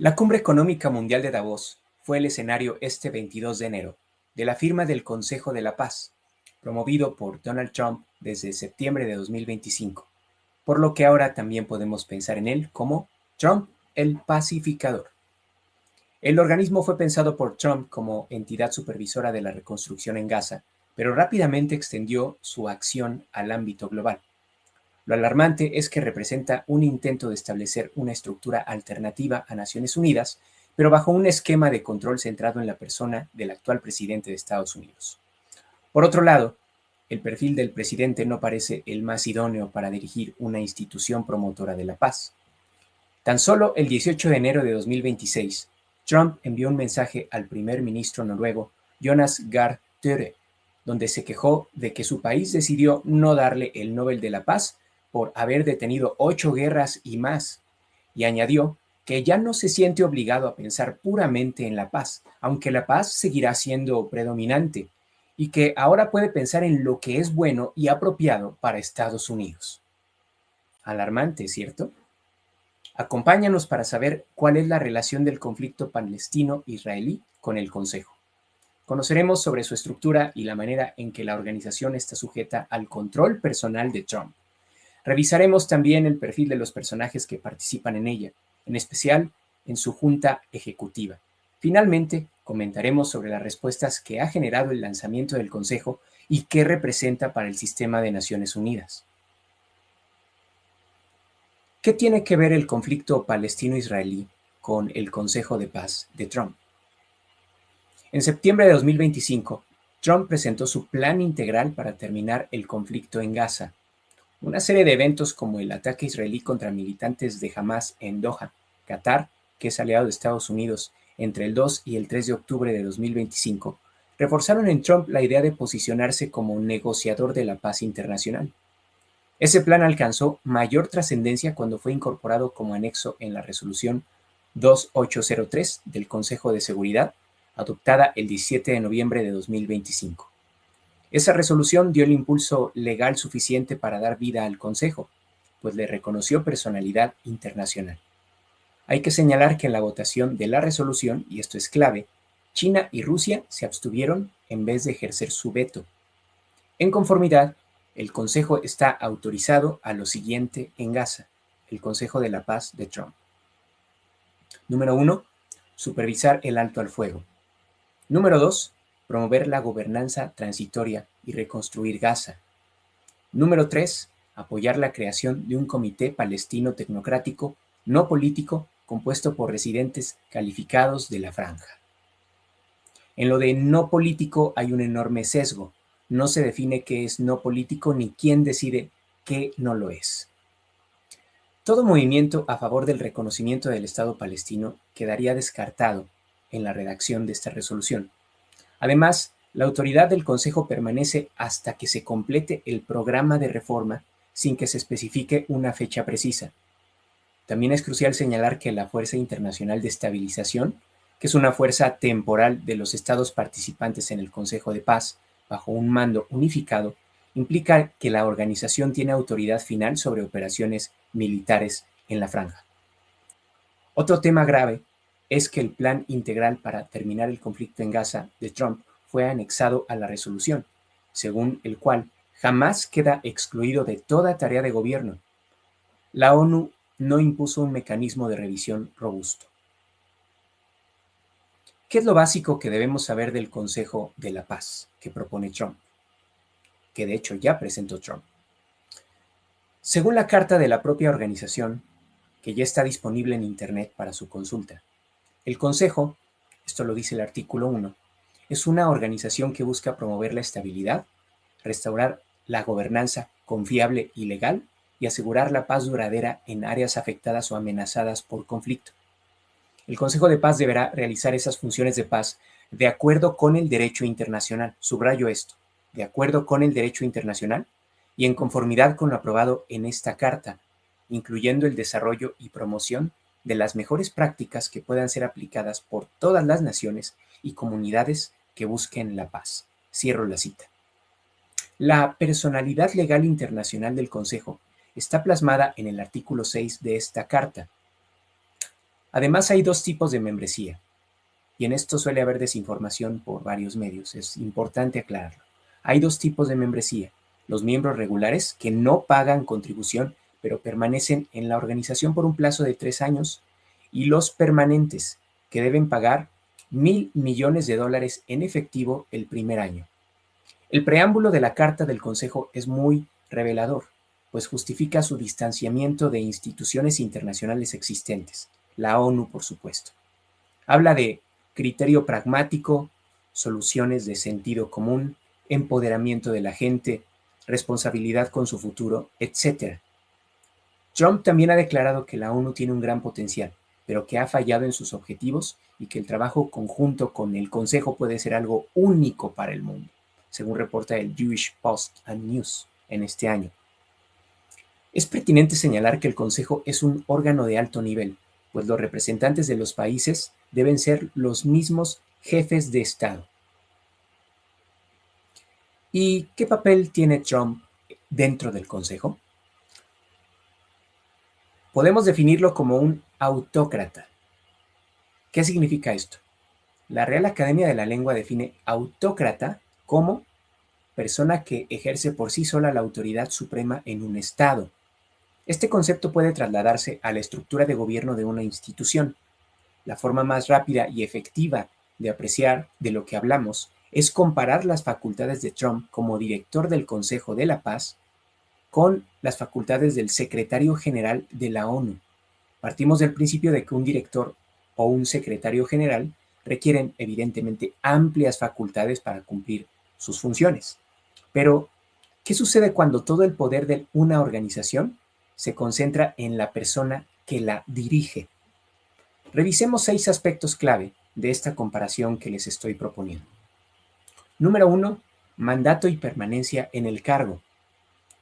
La Cumbre Económica Mundial de Davos fue el escenario este 22 de enero de la firma del Consejo de la Paz, promovido por Donald Trump desde septiembre de 2025, por lo que ahora también podemos pensar en él como Trump el pacificador. El organismo fue pensado por Trump como entidad supervisora de la reconstrucción en Gaza, pero rápidamente extendió su acción al ámbito global. Lo alarmante es que representa un intento de establecer una estructura alternativa a Naciones Unidas, pero bajo un esquema de control centrado en la persona del actual presidente de Estados Unidos. Por otro lado, el perfil del presidente no parece el más idóneo para dirigir una institución promotora de la paz. Tan solo el 18 de enero de 2026, Trump envió un mensaje al primer ministro noruego Jonas Gahr Støre, donde se quejó de que su país decidió no darle el Nobel de la Paz por haber detenido 8 guerras y más, y añadió que ya no se siente obligado a pensar puramente en la paz, aunque la paz seguirá siendo predominante, y que ahora puede pensar en lo que es bueno y apropiado para Estados Unidos. Alarmante, ¿cierto? Acompáñanos para saber cuál es la relación del conflicto palestino-israelí con el Consejo. Conoceremos sobre su estructura y la manera en que la organización está sujeta al control personal de Trump. Revisaremos también el perfil de los personajes que participan en ella, en especial en su junta ejecutiva. Finalmente, comentaremos sobre las respuestas que ha generado el lanzamiento del Consejo y qué representa para el sistema de Naciones Unidas. ¿Qué tiene que ver el conflicto palestino-israelí con el Consejo de Paz de Trump? En septiembre de 2025, Trump presentó su plan integral para terminar el conflicto en Gaza. Una serie de eventos como el ataque israelí contra militantes de Hamas en Doha, Qatar, que es aliado de Estados Unidos, entre el 2 y el 3 de octubre de 2025, reforzaron en Trump la idea de posicionarse como un negociador de la paz internacional. Ese plan alcanzó mayor trascendencia cuando fue incorporado como anexo en la resolución 2803 del Consejo de Seguridad, adoptada el 17 de noviembre de 2025. Esa resolución dio el impulso legal suficiente para dar vida al Consejo, pues le reconoció personalidad internacional. Hay que señalar que en la votación de la resolución, y esto es clave, China y Rusia se abstuvieron en vez de ejercer su veto. En conformidad, el Consejo está autorizado a lo siguiente en Gaza, el Consejo de la Paz de Trump. Número 1. Supervisar el alto al fuego. Número 2. Promover la gobernanza transitoria y reconstruir Gaza. Número 3. Apoyar la creación de un comité palestino tecnocrático, no político, compuesto por residentes calificados de la franja. En lo de no político hay un enorme sesgo. No se define qué es no político ni quién decide qué no lo es. Todo movimiento a favor del reconocimiento del Estado palestino quedaría descartado en la redacción de esta resolución. Además, la autoridad del Consejo permanece hasta que se complete el programa de reforma sin que se especifique una fecha precisa. También es crucial señalar que la Fuerza Internacional de Estabilización, que es una fuerza temporal de los estados participantes en el Consejo de Paz, bajo un mando unificado, implica que la organización tiene autoridad final sobre operaciones militares en la franja. Otro tema grave es que el plan integral para terminar el conflicto en Gaza de Trump fue anexado a la resolución, según el cual jamás queda excluido de toda tarea de gobierno. La ONU no impuso un mecanismo de revisión robusto. ¿Qué es lo básico que debemos saber del Consejo de la Paz que propone Trump? Que de hecho ya presentó Trump. Según la carta de la propia organización, que ya está disponible en Internet para su consulta, el Consejo, esto lo dice el artículo 1, es una organización que busca promover la estabilidad, restaurar la gobernanza confiable y legal y asegurar la paz duradera en áreas afectadas o amenazadas por conflicto. El Consejo de Paz deberá realizar esas funciones de paz de acuerdo con el derecho internacional. Subrayo esto, de acuerdo con el derecho internacional y en conformidad con lo aprobado en esta carta, incluyendo el desarrollo y promoción de las mejores prácticas que puedan ser aplicadas por todas las naciones y comunidades que busquen la paz. Cierro la cita. La personalidad legal internacional del Consejo está plasmada en el artículo 6 de esta carta. Además, hay dos tipos de membresía, y en esto suele haber desinformación por varios medios. Es importante aclararlo. Hay dos tipos de membresía: los miembros regulares, que no pagan contribución, pero permanecen en la organización por un plazo de 3 años, y los permanentes, que deben pagar $1,000 millones en efectivo el primer año. El preámbulo de la Carta del Consejo es muy revelador, pues justifica su distanciamiento de instituciones internacionales existentes, la ONU, por supuesto. Habla de criterio pragmático, soluciones de sentido común, empoderamiento de la gente, responsabilidad con su futuro, etc. Trump también ha declarado que la ONU tiene un gran potencial, pero que ha fallado en sus objetivos y que el trabajo conjunto con el Consejo puede ser algo único para el mundo, según reporta el Jewish Post and News en este año. Es pertinente señalar que el Consejo es un órgano de alto nivel, pues los representantes de los países deben ser los mismos jefes de Estado. ¿Y qué papel tiene Trump dentro del Consejo? Podemos definirlo como un autócrata. ¿Qué significa esto? La Real Academia de la Lengua define autócrata como persona que ejerce por sí sola la autoridad suprema en un Estado. Este concepto puede trasladarse a la estructura de gobierno de una institución. La forma más rápida y efectiva de apreciar de lo que hablamos es comparar las facultades de Trump como director del Consejo de la Paz con las facultades del secretario general de la ONU. Partimos del principio de que un director o un secretario general requieren evidentemente amplias facultades para cumplir sus funciones. Pero, ¿qué sucede cuando todo el poder de una organización se concentra en la persona que la dirige? Revisemos 6 aspectos clave de esta comparación que les estoy proponiendo. Número 1. Mandato y permanencia en el cargo.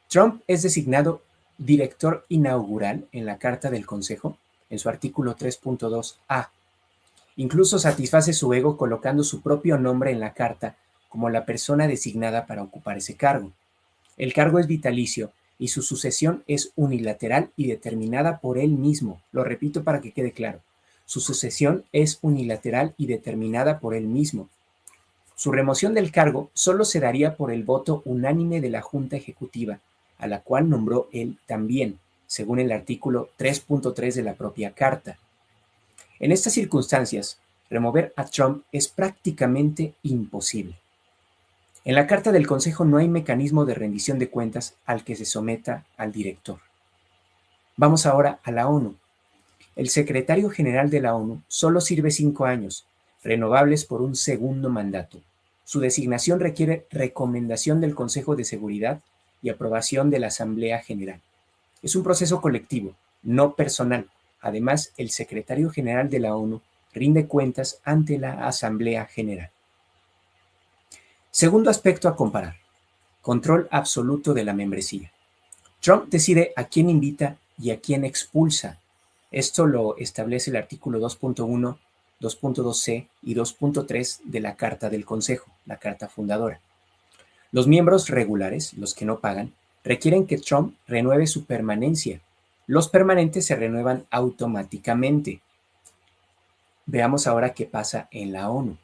Trump es designado director inaugural en la Carta del Consejo, en su artículo 3.2a. Incluso satisface su ego colocando su propio nombre en la carta como la persona designada para ocupar ese cargo. El cargo es vitalicio y su sucesión es unilateral y determinada por él mismo. Lo repito para que quede claro. Su sucesión es unilateral y determinada por él mismo. Su remoción del cargo solo se daría por el voto unánime de la Junta Ejecutiva, a la cual nombró él también, según el artículo 3.3 de la propia Carta. En estas circunstancias, remover a Trump es prácticamente imposible. En la Carta del Consejo no hay mecanismo de rendición de cuentas al que se someta al director. Vamos ahora a la ONU. El secretario general de la ONU solo sirve 5 años, renovables por un segundo mandato. Su designación requiere recomendación del Consejo de Seguridad y aprobación de la Asamblea General. Es un proceso colectivo, no personal. Además, el secretario general de la ONU rinde cuentas ante la Asamblea General. Segundo aspecto a comparar: control absoluto de la membresía. Trump decide a quién invita y a quién expulsa. Esto lo establece el artículo 2.1, 2.2c y 2.3 de la Carta del Consejo, la Carta Fundadora. Los miembros regulares, los que no pagan, requieren que Trump renueve su permanencia. Los permanentes se renuevan automáticamente. Veamos ahora qué pasa en la ONU.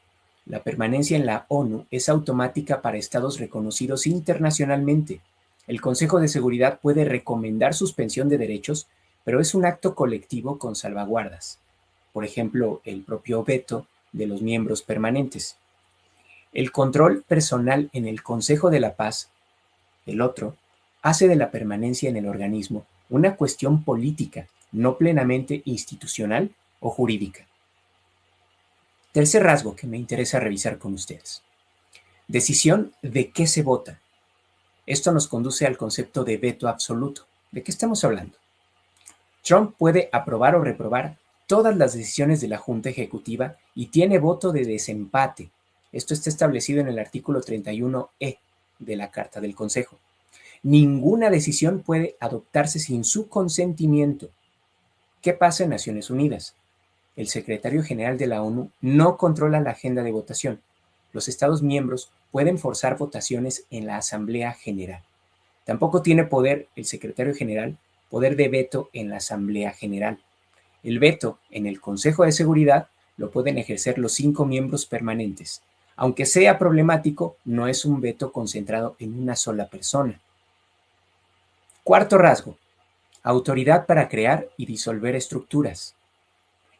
La permanencia en la ONU es automática para estados reconocidos internacionalmente. El Consejo de Seguridad puede recomendar suspensión de derechos, pero es un acto colectivo con salvaguardas. Por ejemplo, el propio veto de los miembros permanentes. El control personal en el Consejo de la Paz, el otro, hace de la permanencia en el organismo una cuestión política, no plenamente institucional o jurídica. Tercer rasgo que me interesa revisar con ustedes: decisión de qué se vota. Esto nos conduce al concepto de veto absoluto. ¿De qué estamos hablando? Trump puede aprobar o reprobar todas las decisiones de la Junta Ejecutiva y tiene voto de desempate. Esto está establecido en el artículo 31e de la Carta del Consejo. Ninguna decisión puede adoptarse sin su consentimiento. ¿Qué pasa en Naciones Unidas? El secretario general de la ONU no controla la agenda de votación. Los Estados miembros pueden forzar votaciones en la Asamblea General. Tampoco tiene poder el secretario general, poder de veto en la Asamblea General. El veto en el Consejo de Seguridad lo pueden ejercer los 5 miembros permanentes. Aunque sea problemático, no es un veto concentrado en una sola persona. Cuarto rasgo, autoridad para crear y disolver estructuras.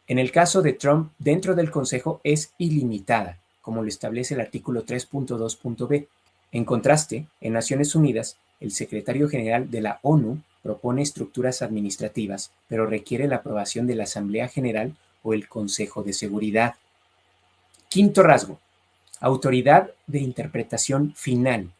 En el caso de Trump, dentro del Consejo es ilimitada, como lo establece el artículo 3.2.b. En contraste, en Naciones Unidas, el secretario general de la ONU propone estructuras administrativas, pero requiere la aprobación de la Asamblea General o el Consejo de Seguridad. Quinto rasgo, autoridad de interpretación final.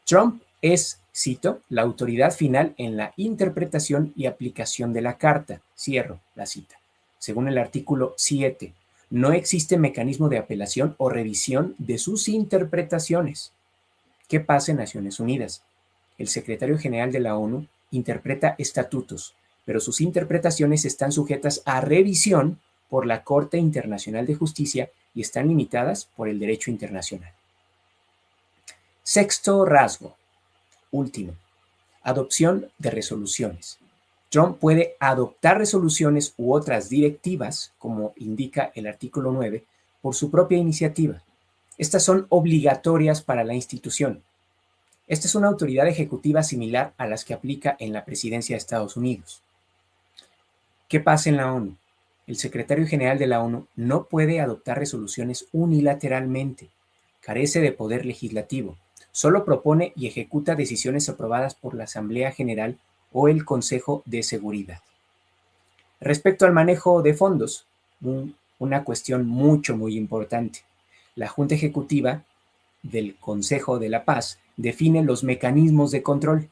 Trump es, cito, la autoridad final en la interpretación y aplicación de la carta. Cierro la cita. Según el artículo 7, no existe mecanismo de apelación o revisión de sus interpretaciones. ¿Qué pasa en Naciones Unidas? El secretario general de la ONU interpreta estatutos, pero sus interpretaciones están sujetas a revisión por la Corte Internacional de Justicia y están limitadas por el derecho internacional. Sexto rasgo, último, adopción de resoluciones. Trump puede adoptar resoluciones u otras directivas, como indica el artículo 9, por su propia iniciativa. Estas son obligatorias para la institución. Esta es una autoridad ejecutiva similar a las que aplica en la presidencia de Estados Unidos. ¿Qué pasa en la ONU? El secretario general de la ONU no puede adoptar resoluciones unilateralmente. Carece de poder legislativo. Solo propone y ejecuta decisiones aprobadas por la Asamblea General o el Consejo de Seguridad. Respecto al manejo de fondos, una cuestión muy importante. La Junta Ejecutiva del Consejo de la Paz define los mecanismos de control.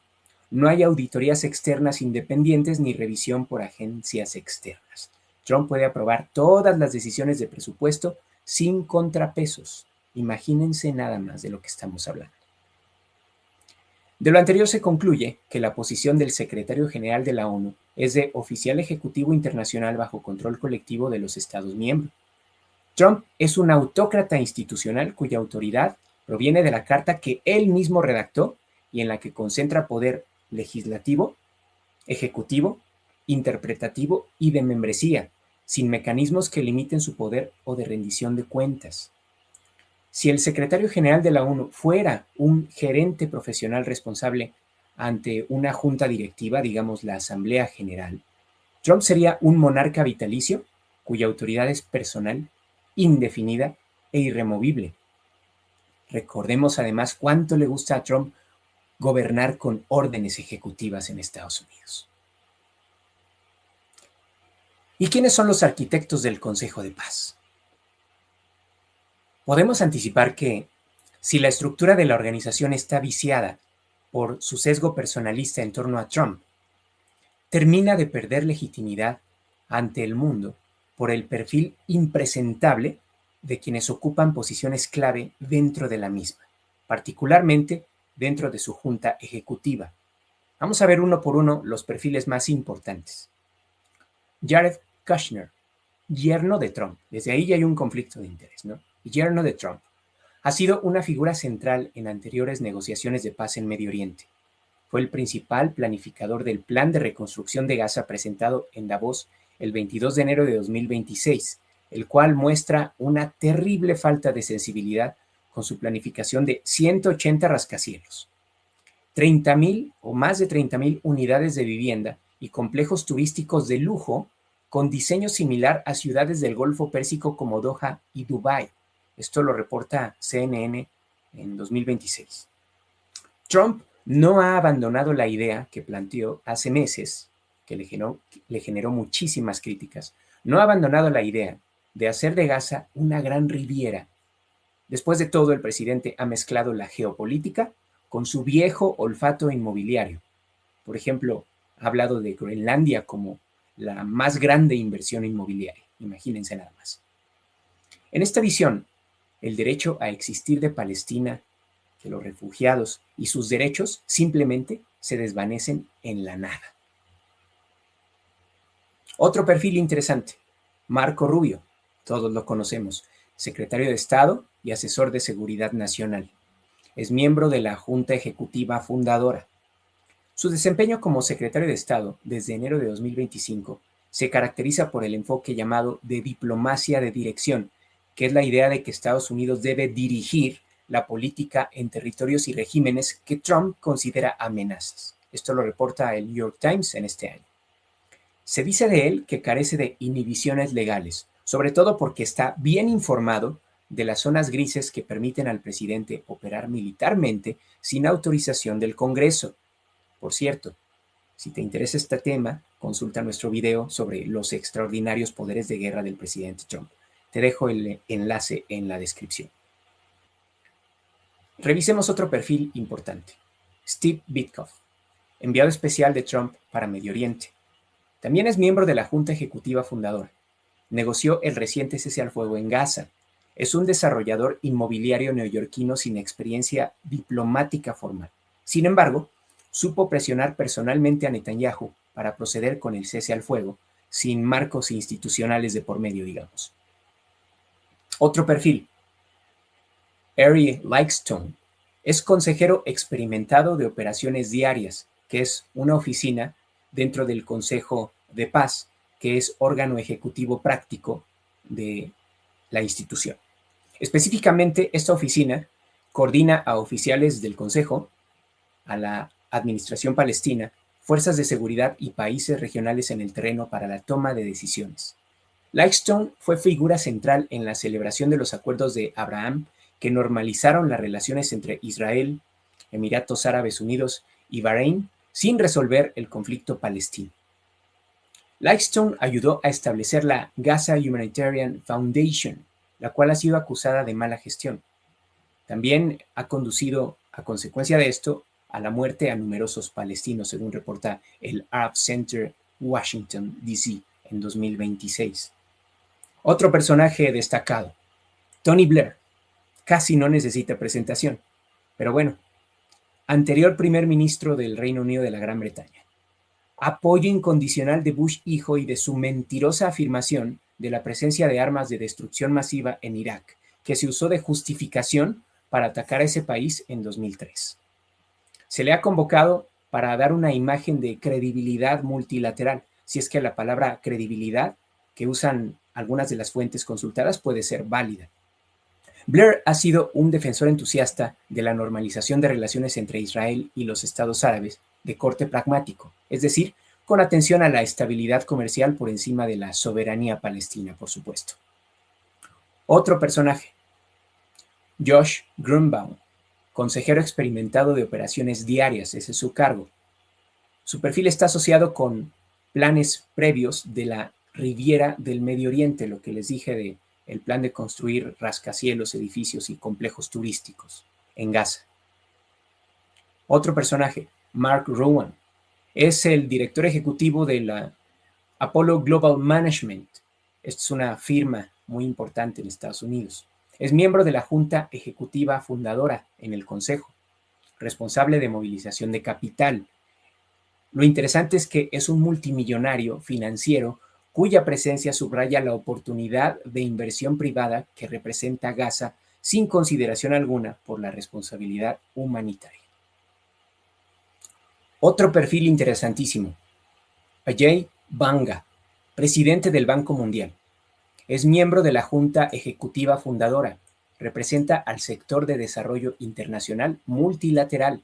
No hay auditorías externas independientes ni revisión por agencias externas. Trump puede aprobar todas las decisiones de presupuesto sin contrapesos. Imagínense nada más de lo que estamos hablando. De lo anterior se concluye que la posición del secretario general de la ONU es de oficial ejecutivo internacional bajo control colectivo de los Estados miembros. Trump es un autócrata institucional cuya autoridad proviene de la carta que él mismo redactó y en la que concentra poder legislativo, ejecutivo, interpretativo y de membresía, sin mecanismos que limiten su poder o de rendición de cuentas. Si el secretario general de la ONU fuera un gerente profesional responsable ante una junta directiva, digamos la Asamblea General, Trump sería un monarca vitalicio cuya autoridad es personal, indefinida e irremovible. Recordemos además cuánto le gusta a Trump gobernar con órdenes ejecutivas en Estados Unidos. ¿Y quiénes son los arquitectos del Consejo de Paz? Podemos anticipar que, si la estructura de la organización está viciada por su sesgo personalista en torno a Trump, termina de perder legitimidad ante el mundo por el perfil impresentable de quienes ocupan posiciones clave dentro de la misma, particularmente dentro de su junta ejecutiva. Vamos a ver uno por uno los perfiles más importantes. Jared Kushner, yerno de Trump. Desde ahí ya hay un conflicto de interés, ¿no? Yerno de Trump. Ha sido una figura central en anteriores negociaciones de paz en Medio Oriente. Fue el principal planificador del plan de reconstrucción de Gaza presentado en Davos el 22 de enero de 2026, el cual muestra una terrible falta de sensibilidad con su planificación de 180 rascacielos, 30,000 o más de 30,000 unidades de vivienda y complejos turísticos de lujo con diseño similar a ciudades del Golfo Pérsico como Doha y Dubái. Esto lo reporta CNN en 2026. Trump no ha abandonado la idea que planteó hace meses, que le generó muchísimas críticas. No ha abandonado la idea de hacer de Gaza una gran riviera. Después de todo, el presidente ha mezclado la geopolítica con su viejo olfato inmobiliario. Por ejemplo, ha hablado de Groenlandia como la más grande inversión inmobiliaria. Imagínense nada más. En esta visión, el derecho a existir de Palestina, de los refugiados y sus derechos simplemente se desvanecen en la nada. Otro perfil interesante, Marco Rubio, todos lo conocemos, secretario de Estado y asesor de Seguridad Nacional. Es miembro de la Junta Ejecutiva Fundadora. Su desempeño como secretario de Estado desde enero de 2025 se caracteriza por el enfoque llamado de diplomacia de dirección, que es la idea de que Estados Unidos debe dirigir la política en territorios y regímenes que Trump considera amenazas. Esto lo reporta el New York Times en este año. Se dice de él que carece de inhibiciones legales, sobre todo porque está bien informado de las zonas grises que permiten al presidente operar militarmente sin autorización del Congreso. Por cierto, si te interesa este tema, consulta nuestro video sobre los extraordinarios poderes de guerra del presidente Trump. Te dejo el enlace en la descripción. Revisemos otro perfil importante. Steve Witkoff, enviado especial de Trump para Medio Oriente. También es miembro de la Junta Ejecutiva Fundadora. Negoció el reciente cese al fuego en Gaza. Es un desarrollador inmobiliario neoyorquino sin experiencia diplomática formal. Sin embargo, supo presionar personalmente a Netanyahu para proceder con el cese al fuego, sin marcos institucionales de por medio, digamos. Otro perfil. Ari Lightstone es consejero experimentado de operaciones diarias, que es una oficina dentro del Consejo de Paz, que es órgano ejecutivo práctico de la institución. Específicamente, esta oficina coordina a oficiales del Consejo, a la Administración Palestina, fuerzas de seguridad y países regionales en el terreno para la toma de decisiones. Lightstone fue figura central en la celebración de los acuerdos de Abraham que normalizaron las relaciones entre Israel, Emiratos Árabes Unidos y Bahrein sin resolver el conflicto palestino. Lightstone ayudó a establecer la Gaza Humanitarian Foundation, la cual ha sido acusada de mala gestión. También ha conducido, a consecuencia de esto, a la muerte a numerosos palestinos, según reporta el Arab Center Washington, D.C. en 2026. Otro personaje destacado, Tony Blair, casi no necesita presentación, pero bueno, anterior primer ministro del Reino Unido de la Gran Bretaña. Apoyo incondicional de Bush hijo y de su mentirosa afirmación de la presencia de armas de destrucción masiva en Irak, que se usó de justificación para atacar a ese país en 2003. Se le ha convocado para dar una imagen de credibilidad multilateral, si es que la palabra credibilidad que usan algunas de las fuentes consultadas puede ser válida. Blair ha sido un defensor entusiasta de la normalización de relaciones entre Israel y los estados árabes de corte pragmático, es decir, con atención a la estabilidad comercial por encima de la soberanía palestina, por supuesto. Otro personaje, Josh Grunbaum, consejero experimentado de operaciones diarias, ese es su cargo. Su perfil está asociado con planes previos de la Riviera del Medio Oriente, lo que les dije de el plan de construir rascacielos, edificios y complejos turísticos en Gaza. Otro personaje, Mark Rowan, es el director ejecutivo de la Apollo Global Management. Esta es una firma muy importante en Estados Unidos. Es miembro de la Junta Ejecutiva Fundadora en el Consejo, responsable de movilización de capital. Lo interesante es que es un multimillonario financiero cuya presencia subraya la oportunidad de inversión privada que representa Gaza sin consideración alguna por la responsabilidad humanitaria. Otro perfil interesantísimo, Ajay Banga, presidente del Banco Mundial. Es miembro de la Junta Ejecutiva Fundadora. Representa al sector de desarrollo internacional multilateral.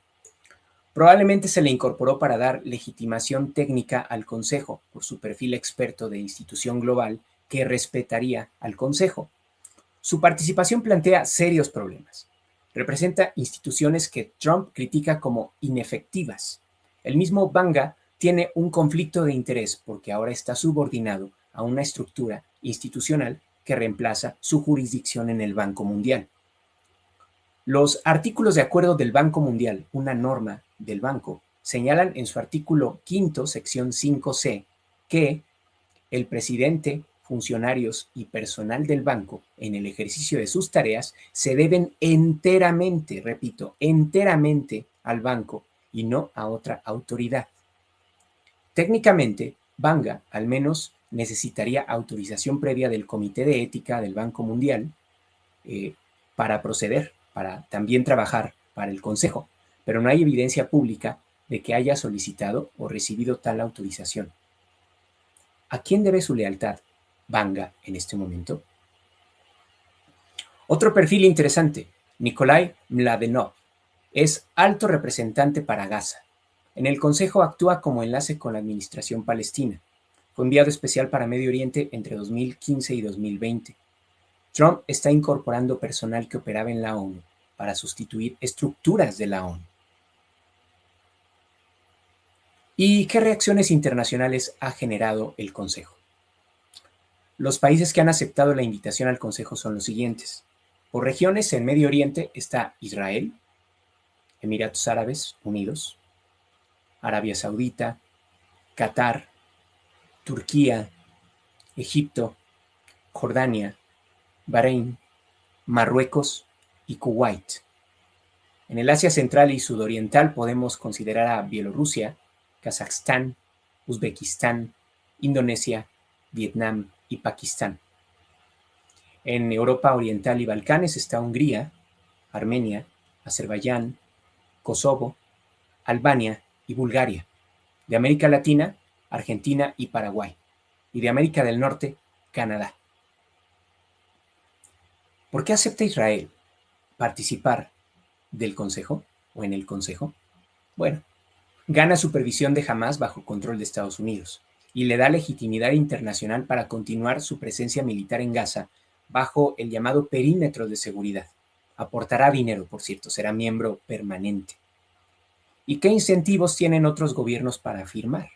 Probablemente se le incorporó para dar legitimación técnica al Consejo por su perfil experto de institución global que respetaría al Consejo. Su participación plantea serios problemas. Representa instituciones que Trump critica como inefectivas. El mismo Banga tiene un conflicto de interés porque ahora está subordinado a una estructura institucional que reemplaza su jurisdicción en el Banco Mundial. Los artículos de acuerdo del Banco Mundial, una norma del banco, señalan en su artículo 5, sección 5C, que el presidente, funcionarios y personal del banco, en el ejercicio de sus tareas, se deben enteramente, repito, enteramente al banco y no a otra autoridad. Técnicamente, Banga, al menos, necesitaría autorización previa del Comité de Ética del Banco Mundial para proceder, para también trabajar para el Consejo, pero no hay evidencia pública de que haya solicitado o recibido tal autorización. ¿A quién debe su lealtad Vanga en este momento? Otro perfil interesante, Nikolai Mladenov, es alto representante para Gaza. En el Consejo actúa como enlace con la administración palestina. Fue enviado especial para Medio Oriente entre 2015 y 2020. Trump está incorporando personal que operaba en la ONU para sustituir estructuras de la ONU. ¿Y qué reacciones internacionales ha generado el Consejo? Los países que han aceptado la invitación al Consejo son los siguientes. Por regiones, en Medio Oriente está Israel, Emiratos Árabes Unidos, Arabia Saudita, Qatar, Turquía, Egipto, Jordania, Bahrein, Marruecos y Kuwait. En el Asia Central y Sudoriental podemos considerar a Bielorrusia, Kazajstán, Uzbekistán, Indonesia, Vietnam y Pakistán. En Europa Oriental y Balcanes está Hungría, Armenia, Azerbaiyán, Kosovo, Albania y Bulgaria. De América Latina, Argentina y Paraguay. Y de América del Norte, Canadá. ¿Por qué acepta Israel participar del Consejo o en el Consejo? Bueno, gana supervisión de Hamás bajo control de Estados Unidos y le da legitimidad internacional para continuar su presencia militar en Gaza bajo el llamado perímetro de seguridad. Aportará dinero, por cierto, será miembro permanente. ¿Y qué incentivos tienen otros gobiernos para firmar?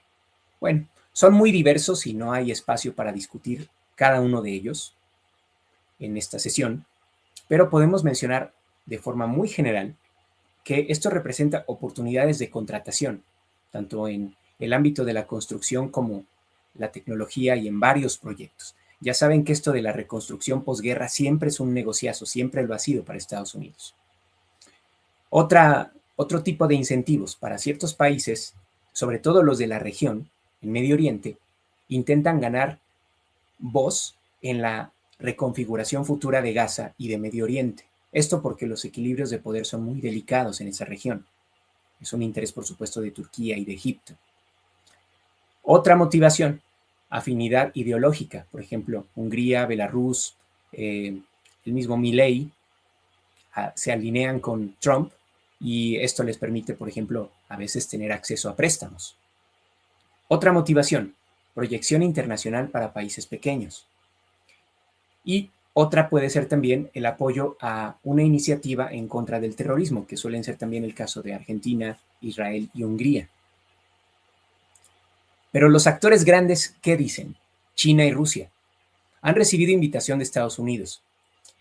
Bueno, son muy diversos y no hay espacio para discutir cada uno de ellos en esta sesión, pero podemos mencionar de forma muy general que esto representa oportunidades de contratación, tanto en el ámbito de la construcción como la tecnología y en varios proyectos. Ya saben que esto de la reconstrucción posguerra siempre es un negociazo, siempre lo ha sido para Estados Unidos. Otro tipo de incentivos para ciertos países, sobre todo los de la región, en Medio Oriente, intentan ganar voz en la reconfiguración futura de Gaza y de Medio Oriente. Esto porque los equilibrios de poder son muy delicados en esa región. Es un interés, por supuesto, de Turquía y de Egipto. Otra motivación, afinidad ideológica. Por ejemplo, Hungría, Belarus, el mismo Milei se alinean con Trump y esto les permite, por ejemplo, a veces tener acceso a préstamos. Otra motivación, proyección internacional para países pequeños. Y otra puede ser también el apoyo a una iniciativa en contra del terrorismo, que suelen ser también el caso de Argentina, Israel y Hungría. Pero los actores grandes, ¿qué dicen? China y Rusia han recibido invitación de Estados Unidos.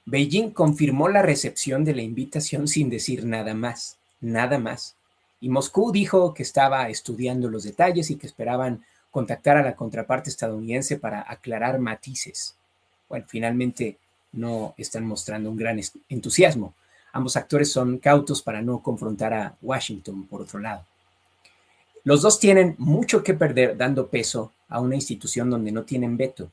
Beijing confirmó la recepción de la invitación sin decir nada más, nada más. Y Moscú dijo que estaba estudiando los detalles y que esperaban contactar a la contraparte estadounidense para aclarar matices. Bueno, finalmente no están mostrando un gran entusiasmo. Ambos actores son cautos para no confrontar a Washington, por otro lado. Los dos tienen mucho que perder dando peso a una institución donde no tienen veto,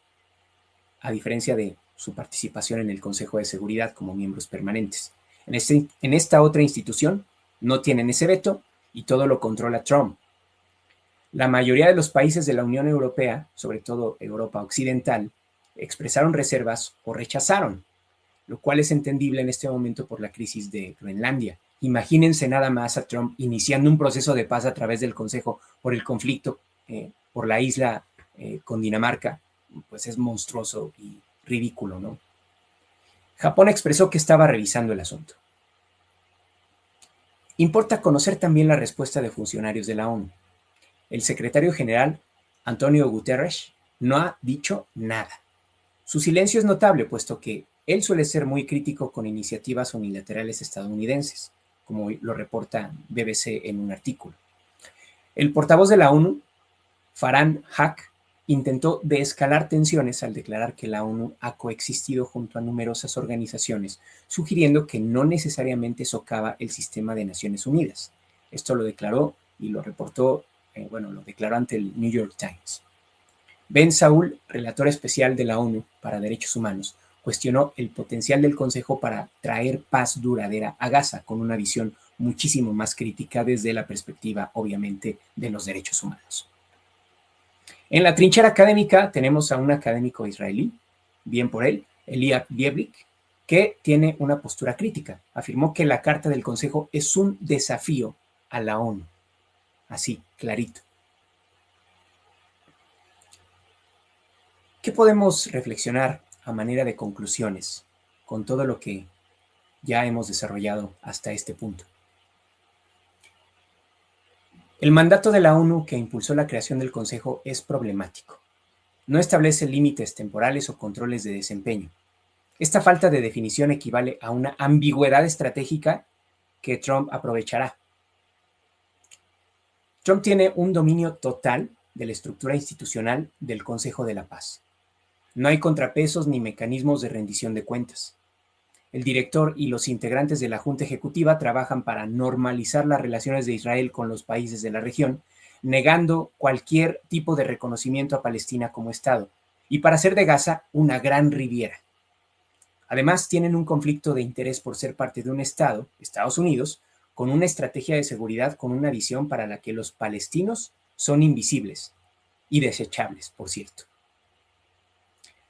a diferencia de su participación en el Consejo de Seguridad como miembros permanentes. En esta otra institución no tienen ese veto y todo lo controla Trump. La mayoría de los países de la Unión Europea, sobre todo Europa Occidental, expresaron reservas o rechazaron, lo cual es entendible en este momento por la crisis de Groenlandia. Imagínense nada más a Trump iniciando un proceso de paz a través del Consejo por el conflicto por la isla con Dinamarca, pues es monstruoso y ridículo, ¿no? Japón expresó que estaba revisando el asunto. Importa conocer también la respuesta de funcionarios de la ONU. El secretario general, Antonio Guterres, no ha dicho nada. Su silencio es notable, puesto que él suele ser muy crítico con iniciativas unilaterales estadounidenses, como lo reporta BBC en un artículo. El portavoz de la ONU, Farhan Haq, intentó deescalar tensiones al declarar que la ONU ha coexistido junto a numerosas organizaciones, sugiriendo que no necesariamente socava el sistema de Naciones Unidas. Esto lo declaró y lo reportó, lo declaró ante el New York Times. Ben Saul, relator especial de la ONU para Derechos Humanos, cuestionó el potencial del Consejo para traer paz duradera a Gaza con una visión muchísimo más crítica desde la perspectiva, obviamente, de los derechos humanos. En la trinchera académica tenemos a un académico israelí, bien por él, Eliab Bieblik, que tiene una postura crítica. Afirmó que la Carta del Consejo es un desafío a la ONU. Así, clarito. ¿Qué podemos reflexionar a manera de conclusiones con todo lo que ya hemos desarrollado hasta este punto? El mandato de la ONU que impulsó la creación del Consejo es problemático. No establece límites temporales o controles de desempeño. Esta falta de definición equivale a una ambigüedad estratégica que Trump aprovechará. Trump tiene un dominio total de la estructura institucional del Consejo de la Paz. No hay contrapesos ni mecanismos de rendición de cuentas. El director y los integrantes de la Junta Ejecutiva trabajan para normalizar las relaciones de Israel con los países de la región, negando cualquier tipo de reconocimiento a Palestina como Estado, y para hacer de Gaza una gran riviera. Además, tienen un conflicto de interés por ser parte de un Estado, Estados Unidos, con una estrategia de seguridad con una visión para la que los palestinos son invisibles y desechables, por cierto.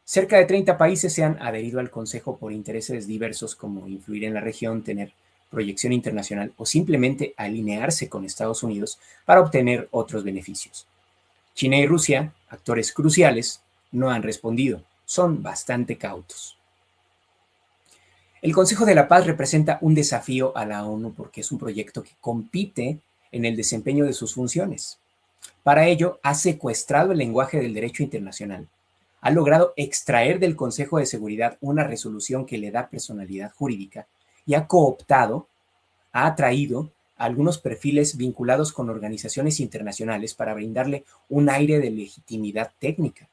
Cerca de 30 países se han adherido al Consejo por intereses diversos como influir en la región, tener proyección internacional o simplemente alinearse con Estados Unidos para obtener otros beneficios. China y Rusia, actores cruciales, no han respondido. Son bastante cautos. El Consejo de la Paz representa un desafío a la ONU porque es un proyecto que compite en el desempeño de sus funciones. Para ello, ha secuestrado el lenguaje del derecho internacional, ha logrado extraer del Consejo de Seguridad una resolución que le da personalidad jurídica y ha cooptado, ha atraído a algunos perfiles vinculados con organizaciones internacionales para brindarle un aire de legitimidad técnica.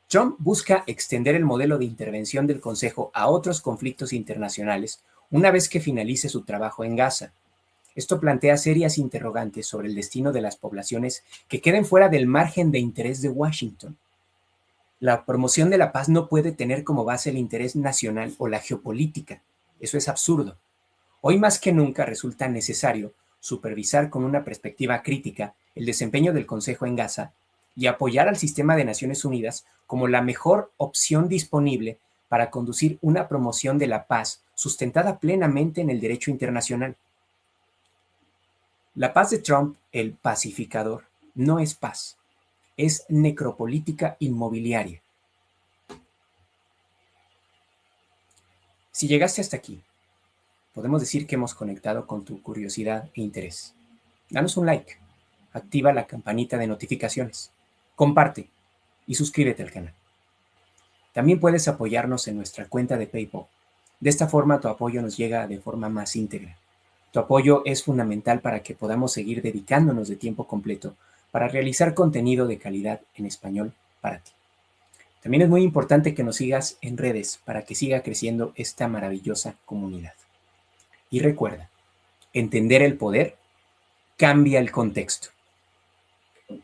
Trump busca extender el modelo de intervención del Consejo a otros conflictos internacionales una vez que finalice su trabajo en Gaza. Esto plantea serias interrogantes sobre el destino de las poblaciones que queden fuera del margen de interés de Washington. La promoción de la paz no puede tener como base el interés nacional o la geopolítica. Eso es absurdo. Hoy más que nunca resulta necesario supervisar con una perspectiva crítica el desempeño del Consejo en Gaza y apoyar al sistema de Naciones Unidas como la mejor opción disponible para conducir una promoción de la paz sustentada plenamente en el derecho internacional. La paz de Trump, el pacificador, no es paz, es necropolítica inmobiliaria. Si llegaste hasta aquí, podemos decir que hemos conectado con tu curiosidad e interés. Danos un like, activa la campanita de notificaciones, comparte y suscríbete al canal. También puedes apoyarnos en nuestra cuenta de PayPal. De esta forma tu apoyo nos llega de forma más íntegra. Tu apoyo es fundamental para que podamos seguir dedicándonos de tiempo completo para realizar contenido de calidad en español para ti. También es muy importante que nos sigas en redes para que siga creciendo esta maravillosa comunidad. Y recuerda, entender el poder cambia el contexto.